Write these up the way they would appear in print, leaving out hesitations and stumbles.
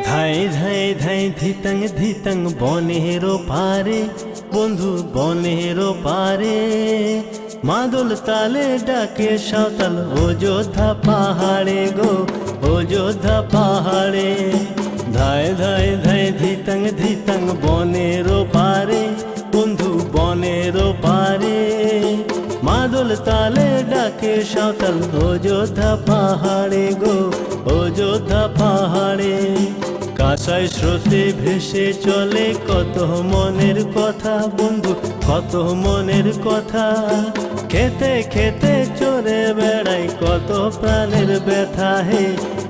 ধাই ধাই ধাই ধিতং ধিতং বনেরো পারে বন্ধু বনেরো পারে মাদল তালে ডাকে সাঁওতাল অযোধ্যা পাহাড়ে গো অযোধ্যা পাহাড়ে ধাই ধাই ধাই ধিতং ধিতং বনেরো পারে বন্ধু বনেরো পারে মাদল তালে ডাকে সাঁওতাল অযোধ্যা পাহাড়ে গো অযোধ্যা পাহাড়ে কাঁসাই স্রোতে ভেসে চলে কত মনের কথা বন্ধু কত মনের কথা খেতে খেতে চড়ে বেড়াই কত প্রাণের ব্যথা হে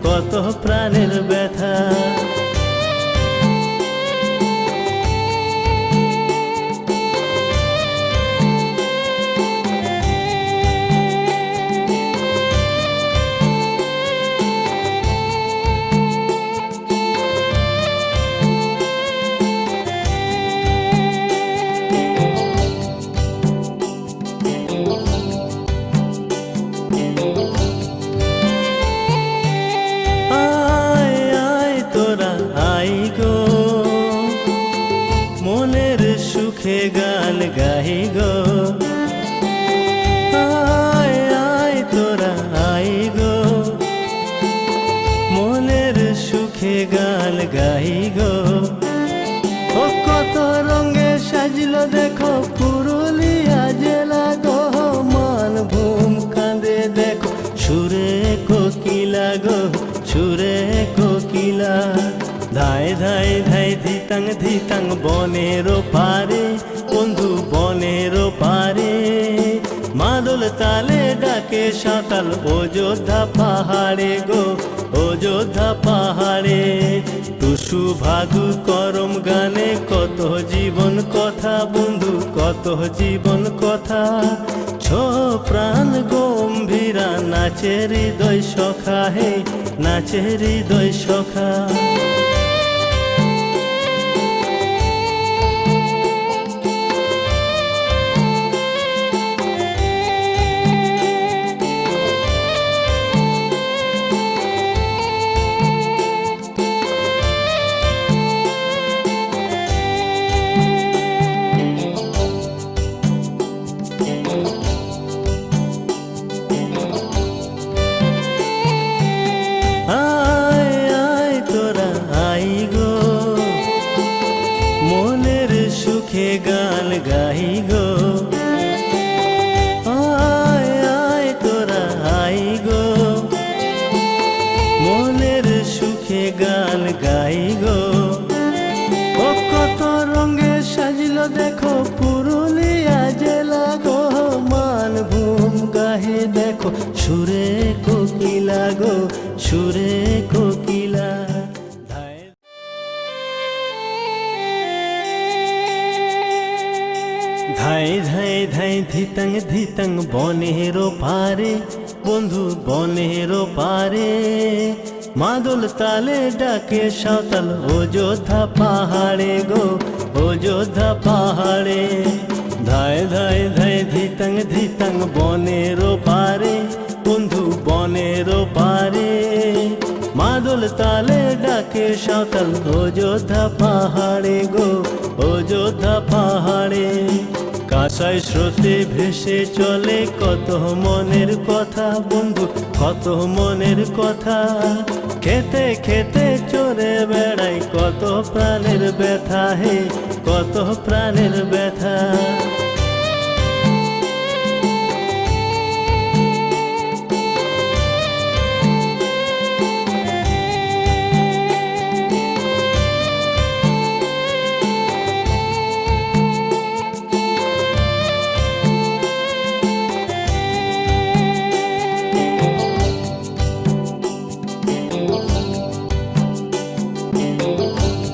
কত প্রাণের ব্যথা মনের সুখে গান গাই গো আয় আয় তোরা আই গো মনের সুখে গান গাই গো ও কত রঙে সাজলো দেখো পুরুলিয়া জেলা গো মানভূম কাঁদে দেখো সুরে কোকিলা গো সুরে কোকিলা ধাই ধাই ধাই ধিতং ধিতং বনেরো পারে বন্ধু বনেরো পারে মাদল তালে ডাকে সাঁওতাল অযোধ্যা পাহাড়ে গো অযোধ্যা পাহাড়ে টুসু ভাদু করম গানে কত জীবন কথা বন্ধু কত জীবন কথা ছো প্রাণ গম্ভীরা নাচে হৃদয় সখা হে নাচে হৃদয় সখা সুখে গান গাই গো আয় আয় তোরা আই গো মনের সুখে গান গাই গো ও কত রঙে সাজলো দেখো পুরুলিয়া জেলা গো মানভূম গাহে দেখো সুরে কোকিলা গো সুরে কোকিলা ধাই ধাই ধাই ধিতং ধিতং বনেরো পারে বন্ধু বনেরো পারে মাদল তালে ডাকে সাঁওতাল অযোধ্যা পাহাড়ে গো অযোধ্যা পাহাড়ে ধাই ধাই ধাই ধিতং ধিতং বনেরো পারে বন্ধু বনেরো পারে মাদল তালে ডাকে সাঁওতাল অযোধ্যা পাহাড়ে গো অযোধ্যা পাহাড়ে কাঁসাই স্রোতে ভেসে চলে কত মনের কথা বন্ধু কত মনের কথা খেতে খেতে চড়ে বেড়াই কত প্রাণের ব্যথা হে কত প্রাণের